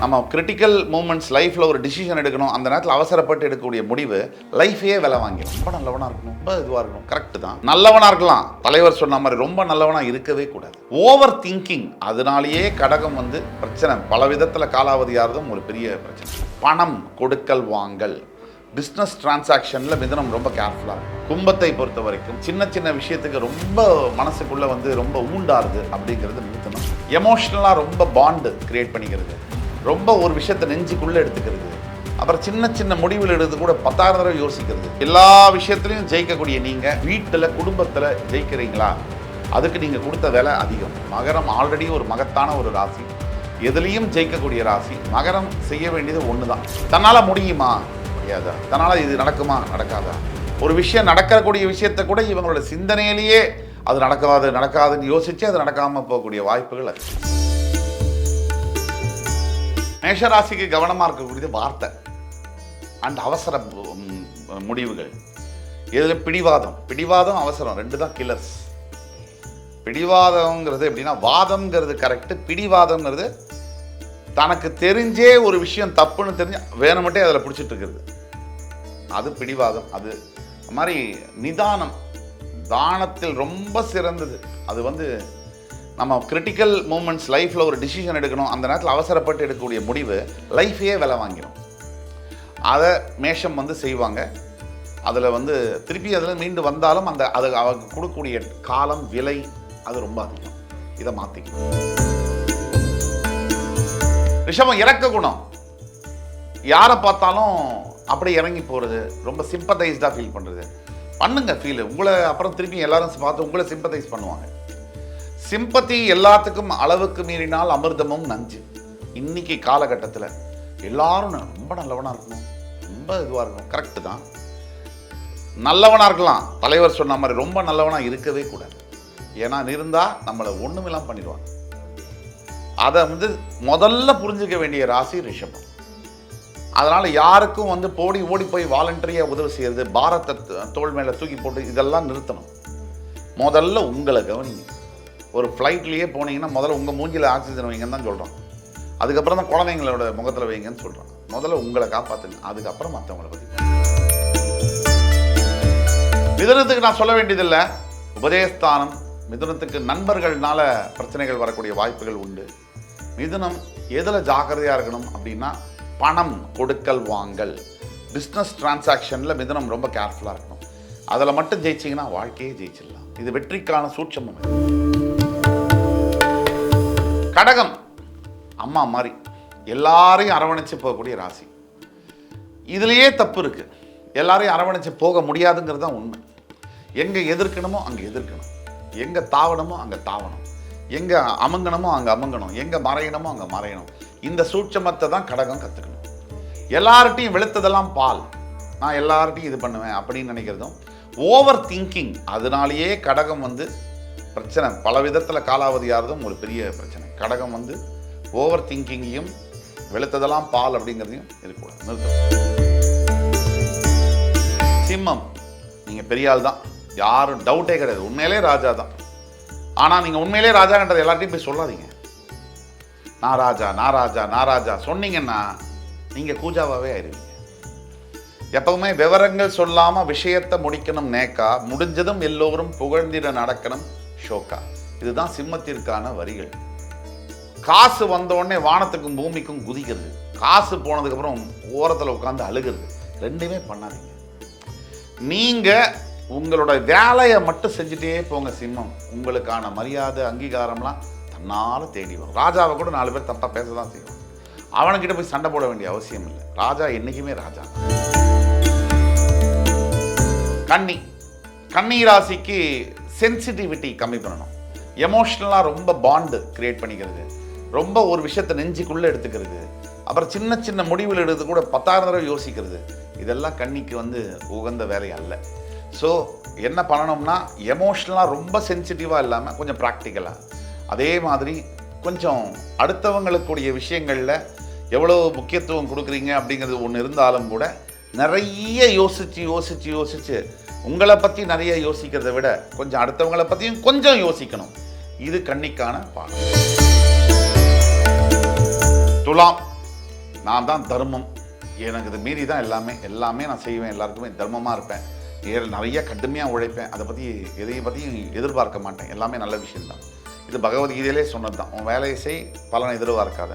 நம்ம critical moments லைஃப்பில் ஒரு டிசிஷன் எடுக்கணும், அந்த நேரத்தில் அவசரப்பட்டு எடுக்கக்கூடிய முடிவு லைஃபையே விலை வாங்கிடும். ரொம்ப நல்லவனாக இருக்கணும், ரொம்ப இதுவாக இருக்கணும், கரெக்டு தான், நல்லவனாக இருக்கலாம், தலைவர் சொன்ன மாதிரி ரொம்ப நல்லவனாக இருக்கவே கூடாது. ஓவர் திங்கிங், அதனாலேயே கடகம் வந்து பிரச்சனை, பல விதத்தில் காலாவதியாகிறதும் ஒரு பெரிய பிரச்சனை. பணம் கொடுக்கல் வாங்கல், பிஸ்னஸ் டிரான்சாக்ஷனில் மிதுனம் ரொம்ப கேர்ஃபுல்லாக இருக்கும். கும்பத்தை பொறுத்த வரைக்கும் சின்ன சின்ன விஷயத்துக்கு ரொம்ப மனசுக்குள்ளே வந்து ரொம்ப ஊண்டாருது அப்படிங்கிறது மிதுனம். எமோஷ்னலாக ரொம்ப பாண்டு கிரியேட் பண்ணிக்கிறது, ரொம்ப ஒரு விஷயத்தை நெஞ்சுக்குள்ளே எடுத்துக்கிறது, அப்புறம் சின்ன சின்ன முடிவில் எடுத்து கூட 10,000 தடவை யோசிக்கிறது. எல்லா விஷயத்துலையும் ஜெயிக்கக்கூடிய நீங்கள் வீட்டில் குடும்பத்தில் ஜெயிக்கிறீங்களா? அதுக்கு நீங்கள் கொடுத்த வேலை அதிகம். மகரம் ஆல்ரெடி ஒரு மகத்தான ஒரு ராசி, எதுலேயும் ஜெயிக்கக்கூடிய ராசி. மகரம் செய்ய வேண்டியது ஒன்று தான். தன்னால் முடியுமா? முடியாதா? தன்னால் இது நடக்குமா? நடக்காதா? ஒரு விஷயம் நடக்கக்கூடிய விஷயத்தை கூட இவங்களோட சிந்தனையிலேயே அது நடக்காதுன்னு யோசித்து அது நடக்காமல் போகக்கூடிய வாய்ப்புகள் அது. மேஷராசிக்கு கவனமாக இருக்கக்கூடியது வார்த்தை அண்ட் அவசர முடிவுகள். இதில் பிடிவாதம் அவசரம் ரெண்டு தான் கில்லர்ஸ். பிடிவாதங்கிறது எப்படின்னா, வாதம்ங்கிறது கரெக்டு, பிடிவாதங்கிறது தனக்கு தெரிஞ்சே ஒரு விஷயம் தப்புன்னு தெரிஞ்சு வேணுமட்டே அதில் பிடிச்சிட்டு இருக்கிறது, அது பிடிவாதம். அது மாதிரி நிதானம், தானத்தில் ரொம்ப சிறந்தது. அது வந்து நம்ம கிரிட்டிக்கல் மூமெண்ட்ஸ் லைஃப்பில் ஒரு டிசிஷன் எடுக்கணும், அந்த நேரத்தில் அவசரப்பட்டு எடுக்கக்கூடிய முடிவு லைஃபையே விலை வாங்கிடும். அதை மேஷம் வந்து செய்வாங்க. அதில் வந்து திருப்பி அதில் மீண்டு வந்தாலும் அது அவங்க கொடுக்கக்கூடிய காலம், விலை அது ரொம்ப அதிகம். இதை மாற்றிக்கணும். ரிஷபம் இறக்க குணம், யாரை பார்த்தாலும் அப்படியே இறங்கி போகிறது, ரொம்ப சிம்பத்தைஸ்டாக ஃபீல் பண்ணுறது. பண்ணுங்க ஃபீல், உங்களை அப்புறம் திருப்பி எல்லாரும் பார்த்து உங்களை சிம்பத்தைஸ் பண்ணுவாங்க. சிம்பத்தி எல்லாத்துக்கும் அளவுக்கு மீறினால் அமிர்தமும் நஞ்சு. இன்னைக்கு காலகட்டத்தில் எல்லாரும் ரொம்ப நல்லவனாக இருக்கணும், ரொம்ப இதுவாக இருக்கணும், கரெக்டு தான், நல்லவனாக இருக்கலாம், தலைவர் சொன்ன மாதிரி ரொம்ப நல்லவனாக இருக்கவே கூடாது. ஏன்னா இருந்தால் நம்மளை ஒன்றுமெல்லாம் பண்ணிடுவாங்க. அதை வந்து முதல்ல புரிஞ்சுக்க வேண்டிய ராசி ரிஷபம். அதனால் யாருக்கும் வந்து ஓடி போய் வாலண்டரியாக உதவி செய்கிறது, பாரத்தை தோள் மேலே தூக்கி போட்டு இதெல்லாம் நிறுத்தணும். முதல்ல உங்களை கவனிங்க. ஒரு ஃப்ளைட்லேயே போனீங்கன்னா முதல்ல உங்கள் மூஞ்சில் ஆக்சிஜன் வைங்கன்னு தான் சொல்கிறோம். அதுக்கப்புறம் தான் குழந்தைங்களோட முகத்தில் வைங்கன்னு சொல்கிறோம். முதல்ல உங்களை காப்பாற்றுங்க, அதுக்கப்புறம் மற்றவங்களை பற்றி. மிதுனத்துக்கு நான் சொல்ல வேண்டியதில்லை, உபதேசஸ்தானம். மிதுனத்துக்கு நண்பர்கள்னால பிரச்சனைகள் வரக்கூடிய வாய்ப்புகள் உண்டு. மிதுனம் எதில் ஜாக்கிரதையாக இருக்கணும் அப்படின்னா, பணம் கொடுக்கல் வாங்கல், பிஸ்னஸ் டிரான்சாக்ஷனில் மிதுனம் ரொம்ப கேர்ஃபுல்லாக இருக்கணும். அதில் மட்டும் ஜெயிச்சிங்கன்னா வாழ்க்கையே ஜெயிச்சிடலாம். இது வெற்றிக்கான சூட்சமம். கடகம் அம்மா மாதிரி எல்லாரையும் அரவணைச்சு போகக்கூடிய ராசி. இதுலேயே தப்பு இருக்கு, எல்லாரையும் அரவணைச்சு போக முடியாதுங்கிறது தான் உண்மை. எங்கே எதிர்க்கணுமோ அங்கே எதிர்க்கணும், எங்கே தாவணுமோ அங்கே தாவணும், எங்கே அமங்கணுமோ அங்கே அமங்கணும், எங்கே மறையணுமோ அங்கே மறையணும். இந்த சூட்சமத்தை தான் கடகம் கற்றுக்கணும். எல்லார்ட்டையும் வெளுத்ததெல்லாம் பால், நான் எல்லார்ட்டையும் இது பண்ணுவேன் அப்படின்னு நினைக்கிறதும் ஓவர் திங்கிங், அதனாலேயே கடகம் வந்து பிரச்சனை, பல விதத்தில் காலாவதியாகிறதும் ஒரு பெரிய பிரச்சனை. கடகம் வந்து ஓவர் திங்கிங்கையும் வெளுத்ததெல்லாம் பால் அப்படிங்கிறதையும் இருக்கக்கூடாது, நிறுத்தம். சிம்மம், நீங்கள் பெரிய ஆள் தான், யாரும் டவுட்டே கிடையாது, உண்மையிலே ராஜா தான். ஆனால் நீங்கள் உண்மையிலே ராஜான்றது எல்லார்ட்டையும் போய் சொல்லாதீங்க. நான் ராஜா சொன்னீங்கன்னா நீங்கள் கூஜாவாகவே ஆயிடுவீங்க. எப்பவுமே விவரங்கள் சொல்லாமல் விஷயத்தை முடிக்கணும் நேக்கா, முடிஞ்சதும் எல்லோரும் புகழ்ந்திட நடக்கணும் ஷோக்கா. இதுதான் சிம்மத்திற்கான வரிகள். காசு வந்தோடனே வானத்துக்கும் பூமிக்கும் குதிக்கிறது, காசு போனதுக்கப்புறம் ஓரத்தில் உட்காந்து அழுகிறது, ரெண்டுமே பண்ணாதீங்க. நீங்கள் உங்களோட வேலையை மட்டும் செஞ்சுட்டே போங்க சிம்மம். உங்களுக்கான மரியாதை அங்கீகாரம்லாம் தன்னால் தேடி வரும். ராஜாவை கூட 4 பேர் தப்பாக பேச தான் செய்வோம், அவனுக்கிட்ட போய் சண்டை போட வேண்டிய அவசியம் இல்லை. ராஜா என்றைக்குமே ராஜா. கன்னி ராசிக்கு சென்சிட்டிவிட்டி கம்மி பண்ணணும். எமோஷ்னலாக ரொம்ப பாண்டு கிரியேட் பண்ணிக்கிறது, ரொம்ப ஒரு விஷயத்தை நெஞ்சுக்குள்ளே எடுத்துக்கிறது, அப்புறம் சின்ன சின்ன முடிவில் எடுத்து கூட 10,000 தடவை யோசிக்கிறது, இதெல்லாம் கன்னிக்கு வந்து உகந்த வேலை அல்ல. ஸோ என்ன பண்ணணும்னா, எமோஷ்னலாக ரொம்ப சென்சிட்டிவாக இல்லாமல் கொஞ்சம் ப்ராக்டிக்கலாக, அதே மாதிரி கொஞ்சம் அடுத்தவங்களுக்குரிய விஷயங்களில் எவ்வளோ முக்கியத்துவம் கொடுக்குறீங்க அப்படிங்கிறது ஒன்று இருந்தாலும் கூட நிறைய யோசித்து உங்களை பற்றி நிறைய யோசிக்கிறத விட கொஞ்சம் அடுத்தவங்களை பற்றியும் கொஞ்சம் யோசிக்கணும். இது கன்னிக்கான பாடம். துலாம், நான் தான் தர்மம், எனக்கு இது மீறி தான் எல்லாமே நான் செய்வேன், எல்லாருக்குமே தர்மமாக இருப்பேன், நிறைய கடுமையாக உழைப்பேன், அதை பற்றி பற்றியும் எதிர்பார்க்க மாட்டேன், எல்லாமே நல்ல விஷயம்தான். இது பகவத்கீதையிலே சொன்னது தான், உன் வேலையை செய், பலனை எதிர்பார்க்காத.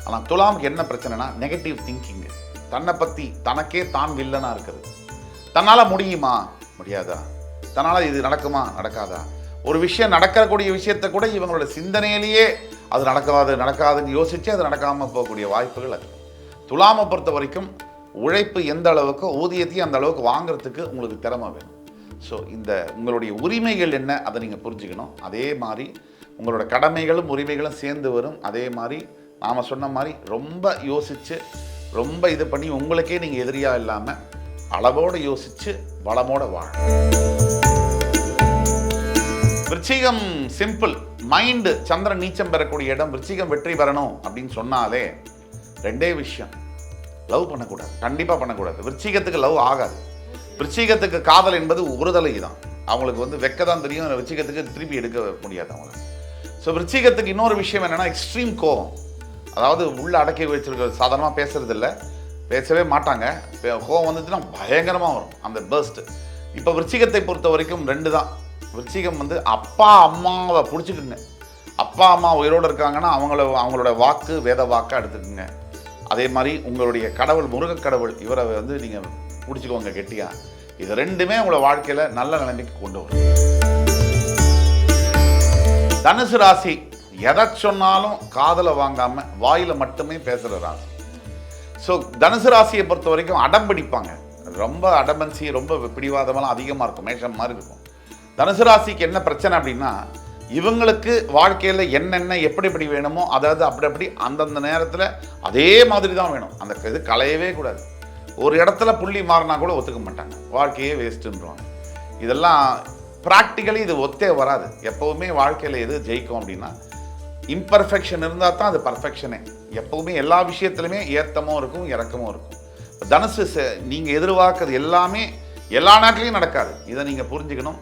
ஆனால் துலாமுக்கு என்ன பிரச்சனைனா நெகட்டிவ் திங்கிங்கு, தன்னை பற்றி தனக்கே தான் வில்லனாக இருக்கிறது. தன்னால் முடியுமா, முடியாதா, தன்னால் இது நடக்குமா, நடக்காதா, ஒரு விஷயம் நடக்கக்கூடிய விஷயத்தை கூட இவங்களோட சிந்தனையிலேயே அது நடக்காதுன்னு யோசித்து அது நடக்காமல் போகக்கூடிய வாய்ப்புகள் அது. துலாமை பொறுத்த வரைக்கும் உழைப்பு எந்த அளவுக்கு, ஊதியத்தையும் அந்த அளவுக்கு வாங்குறதுக்கு உங்களுக்கு திறமை வேணும். ஸோ இந்த உங்களுடைய உரிமைகள் என்ன அதை நீங்கள் புரிஞ்சுக்கணும். அதே மாதிரி உங்களோட கடமைகளும் உரிமைகளும் சேர்ந்து வரும். அதே மாதிரி நாம் சொன்ன மாதிரி ரொம்ப யோசித்து ரொம்ப இது பண்ணி உங்களுக்கே நீங்கள் எதிரியாக இல்லாமல் அளவோடு யோசித்து வளமோட வாழ. விருச்சிகம் சிம்பிள் மைண்டு, சந்திரன் நீச்சம் பெறக்கூடிய இடம். விருச்சிகம் வெற்றி பெறணும் அப்படின்னு சொன்னாலே ரெண்டே விஷயம், லவ் பண்ணக்கூடாது, கண்டிப்பாக பண்ணக்கூடாது. விருச்சிகத்துக்கு லவ் ஆகாது. விருச்சிகத்துக்கு காதல் என்பது ஒருதலை தான், அவங்களுக்கு வந்து வெக்க தான் தெரியும், விருச்சிகத்துக்கு திருப்பி எடுக்க முடியாது அவங்களுக்கு. ஸோ விருச்சிகத்துக்கு இன்னொரு விஷயம் என்னென்னா எக்ஸ்ட்ரீம் கோபம், அதாவது உள்ள அடக்கி வச்சிருக்க, சாதாரணமாக பேசுறது இல்லை, பேசவே மாட்டாங்க, கோபம் வந்துச்சுன்னா பயங்கரமாக வரும் அந்த பர்ஸ்ட்டு. இப்போ விருச்சிகத்தை பொறுத்த வரைக்கும் ரெண்டு தான். விருச்சிகம் வந்து அப்பா அம்மாவை பிடிச்சிக்குங்க, அப்பா அம்மா உயிரோடு இருக்காங்கன்னா அவங்களோட வாக்கு வேத வாக்காக எடுத்துக்குங்க. அதே மாதிரி உங்களுடைய கடவுள் முருகக் கடவுள் இவரை வந்து நீங்கள் பிடிச்சிக்கோங்க கெட்டியா. இது ரெண்டுமே உங்களை வாழ்க்கையில் நல்ல நிலைமைக்கு கொண்டு வரும். தனுசு ராசி எதை சொன்னாலும் காதலை வாங்காமல் வாயில் மட்டுமே பேசுகிற ராசி. ஸோ தனுசு ராசியை பொறுத்த வரைக்கும் அடம் பிடிப்பாங்க, ரொம்ப அடம்பன்சி, ரொம்ப பிடிவாதமெல்லாம் அதிகமாக இருக்கும், மேஷம் மாதிரி இருக்கும். தனுசு ராசிக்கு என்ன பிரச்சனை அப்படின்னா, இவங்களுக்கு வாழ்க்கையில் என்னென்ன எப்படி வேணுமோ அதாவது அப்படி அந்தந்த நேரத்தில் அதே மாதிரி தான் வேணும். அந்த இது களையவே கூடாது. ஒரு இடத்துல புள்ளி மாறினா கூட ஒத்துக்க மாட்டாங்க, வாழ்க்கையே வேஸ்ட்டுன்றாங்க. இதெல்லாம் ப்ராக்டிக்கலி இது ஒத்தே வராது. எப்போவுமே வாழ்க்கையில் எது ஜெயிக்கும் அப்படின்னா இம்பர்ஃபெக்ஷன் இருந்தால் தான் அது பர்ஃபெக்ஷனே. எப்போவுமே எல்லா விஷயத்துலையுமே ஏற்றமும் இருக்கும், இறக்கமும் இருக்கும். தனுசு நீங்கள் எதிர்பார்க்கறது எல்லாமே எல்லா நாட்டிலையும் நடக்காது, இதை நீங்கள் புரிஞ்சுக்கணும்.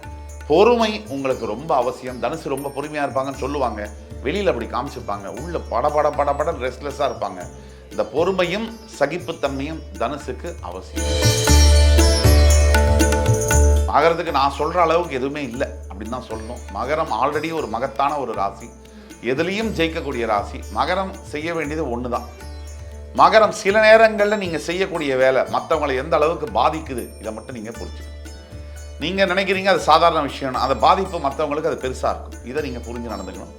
பொறுமை உங்களுக்கு ரொம்ப அவசியம். தனுசு ரொம்ப பொறுமையாக இருப்பாங்கன்னு சொல்லுவாங்க, வெளியில் அப்படி காமிச்சிருப்பாங்க, உள்ள பட ரெஸ்ட்லெஸ்ஸாக இருப்பாங்க. இந்த பொறுமையும் சகிப்புத்தன்மையும் தனுசுக்கு அவசியம். மகரத்துக்கு நான் சொல்கிற அளவுக்கு எதுவுமே இல்லை அப்படின்னு தான் சொல்லணும். மகரம் ஆல்ரெடி ஒரு மகத்தான ஒரு ராசி, எதுலேயும் ஜெயிக்கக்கூடிய ராசி. மகரம் செய்ய வேண்டியது ஒன்று தான். மகரம் சில நேரங்களில் நீங்கள் செய்யக்கூடிய வேலை மற்றவங்களை எந்த அளவுக்கு பாதிக்குது இதை மட்டும் நீங்கள் புரிஞ்சுக்கணும். நீங்கள் நினைக்கிறீங்க அது சாதாரண விஷயம், அந்த பாதிப்பு மற்றவங்களுக்கு அது பெருசாக இருக்கும், இதை நீங்கள் புரிஞ்சு நடந்துக்கணும்.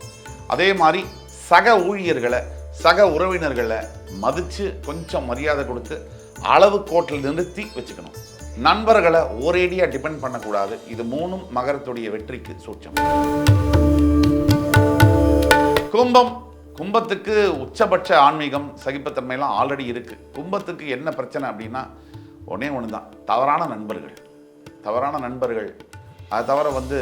அதே மாதிரி சக ஊழியர்களை சக உறவினர்களை மதித்து கொஞ்சம் மரியாதை கொடுத்து அளவு கோட்டில் நிறுத்தி வச்சுக்கணும். நண்பர்களை ஒரேடியாக டிபெண்ட் பண்ணக்கூடாது. இது மூணும் மகரத்துடைய வெற்றிக்கு சூட்சம். கும்பத்துக்கு உச்சபட்ச ஆன்மீகம் சகிப்புத்தன்மையெல்லாம் ஆல்ரெடி இருக்குது. கும்பத்துக்கு என்ன பிரச்சனை அப்படின்னா ஒன்றே ஒன்று தான், தவறான நண்பர்கள். அது தவிர வந்து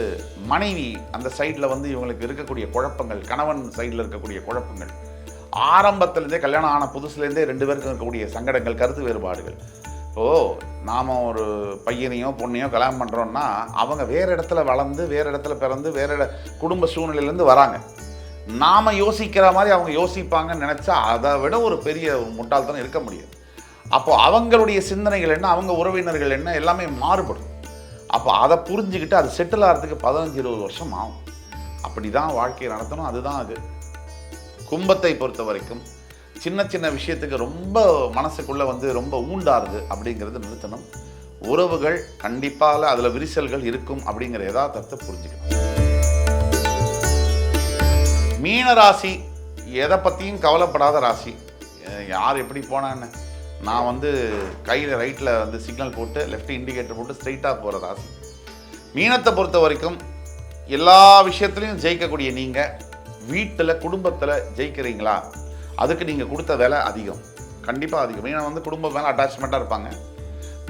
மனைவி அந்த சைடில் வந்து இவங்களுக்கு இருக்கக்கூடிய குழப்பங்கள், கணவன் சைடில் இருக்கக்கூடிய குழப்பங்கள், ஆரம்பத்துலேருந்தே கல்யாணம் ஆன புதுசுலேருந்தே ரெண்டு பேருக்கும் இருக்கக்கூடிய சங்கடங்கள், கருத்து வேறுபாடுகள். இப்போது நாம் ஒரு பையனையோ பொண்ணையோ கல்யாணம் பண்ணுறோன்னா அவங்க வேறு இடத்துல வளர்ந்து வேறு இடத்துல பிறந்து வேறு குடும்ப சூழ்நிலையிலேருந்து வராங்க. நாம் யோசிக்கிற மாதிரி அவங்க யோசிப்பாங்கன்னு நினச்சா அதை விட ஒரு பெரிய முட்டாள்தனம் இருக்க முடியாது. அப்போ அவங்களுடைய சிந்தனைகள் என்ன, அவங்க உறவினர்கள் என்ன, எல்லாமே மாறுபடும். அப்போ அதை புரிஞ்சுக்கிட்டு அது செட்டில் ஆகிறதுக்கு 15-20 வருஷம் ஆகும். அப்படி தான் வாழ்க்கையை நடத்தணும். அதுதான் அது. கும்பத்தை பொறுத்த வரைக்கும் சின்ன சின்ன விஷயத்துக்கு ரொம்ப மனசுக்குள்ளே வந்து ரொம்ப ஊண்டாருது அப்படிங்கிறது நிறுத்தணும். உறவுகள் கண்டிப்பாக அதில் விரிசல்கள் இருக்கும் அப்படிங்கிற யதார்த்தத்தை புரிஞ்சுக்கணும். மீன ராசி எதை பற்றியும் கவலைப்படாத ராசி. யார் எப்படி போனான்னு, நான் வந்து கையில் ரைட்டில் வந்து சிக்னல் போட்டு லெஃப்ட் இண்டிகேட்டர் போட்டு ஸ்ட்ரைட்டாக போகிற ராசி. மீனத்தை பொறுத்த வரைக்கும் எல்லா விஷயத்துலையும் ஜெயிக்கக்கூடிய நீங்கள் வீட்டில் குடும்பத்தில் ஜெயிக்கிறீங்களா, அதுக்கு நீங்கள் கொடுத்த வேலை அதிகம், கண்டிப்பாக அதிகம். மீனம் வந்து குடும்பம் மேலே அட்டாச்மெண்ட்டாக இருப்பாங்க.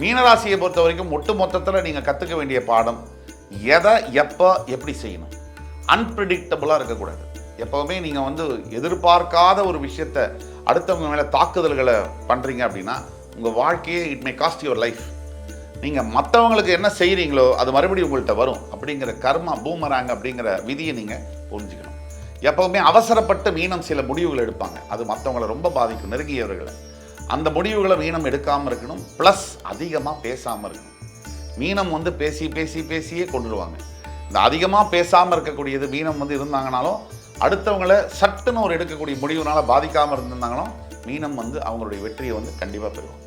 மீனராசியை பொறுத்த வரைக்கும் ஒட்டு மொத்தத்தில் நீங்கள் கற்றுக்க வேண்டிய பாடம், எதை எப்போ எப்படி செய்யணும். அன்பிரடிக்டபுளாக இருக்கக்கூடாது. எப்போவுமே நீங்கள் வந்து எதிர்பார்க்காத ஒரு விஷயத்தை அடுத்தவங்க மேலே தாக்குதல்களை பண்ணுறீங்க அப்படின்னா உங்கள் வாழ்க்கையே it may cost your life. நீங்கள் மற்றவங்களுக்கு என்ன செய்கிறீங்களோ அது மறுபடியும் உங்கள்கிட்ட வரும் அப்படிங்கிற கர்மா பூமராங்க அப்படிங்கிற விதியை நீங்கள் புரிஞ்சுக்கணும். எப்போவுமே அவசரப்பட்டு மீனம் சில முடிவுகள் எடுப்பாங்க, அது மற்றவங்களை ரொம்ப பாதிக்கும், நெருங்கியவர்களை. அந்த முடிவுகளை மீனம் எடுக்காமல் இருக்கணும். ப்ளஸ் அதிகமாக பேசாமல் இருக்கணும். மீனம் வந்து பேசி பேசி பேசியே கொண்டுடுவாங்க. இந்த அதிகமாக பேசாமல் இருக்கக்கூடியது மீனம் வந்து இருந்தாங்கனாலும் அடுத்தவங்களை சட்டுன்னு ஒரு எடுக்கக்கூடிய முடிவுனால பாதிக்காமல் இருந்திருந்தாங்களும் மீனம் வந்து அவங்களுடைய வெற்றியை வந்து கண்டிப்பாக பெறுவாங்க.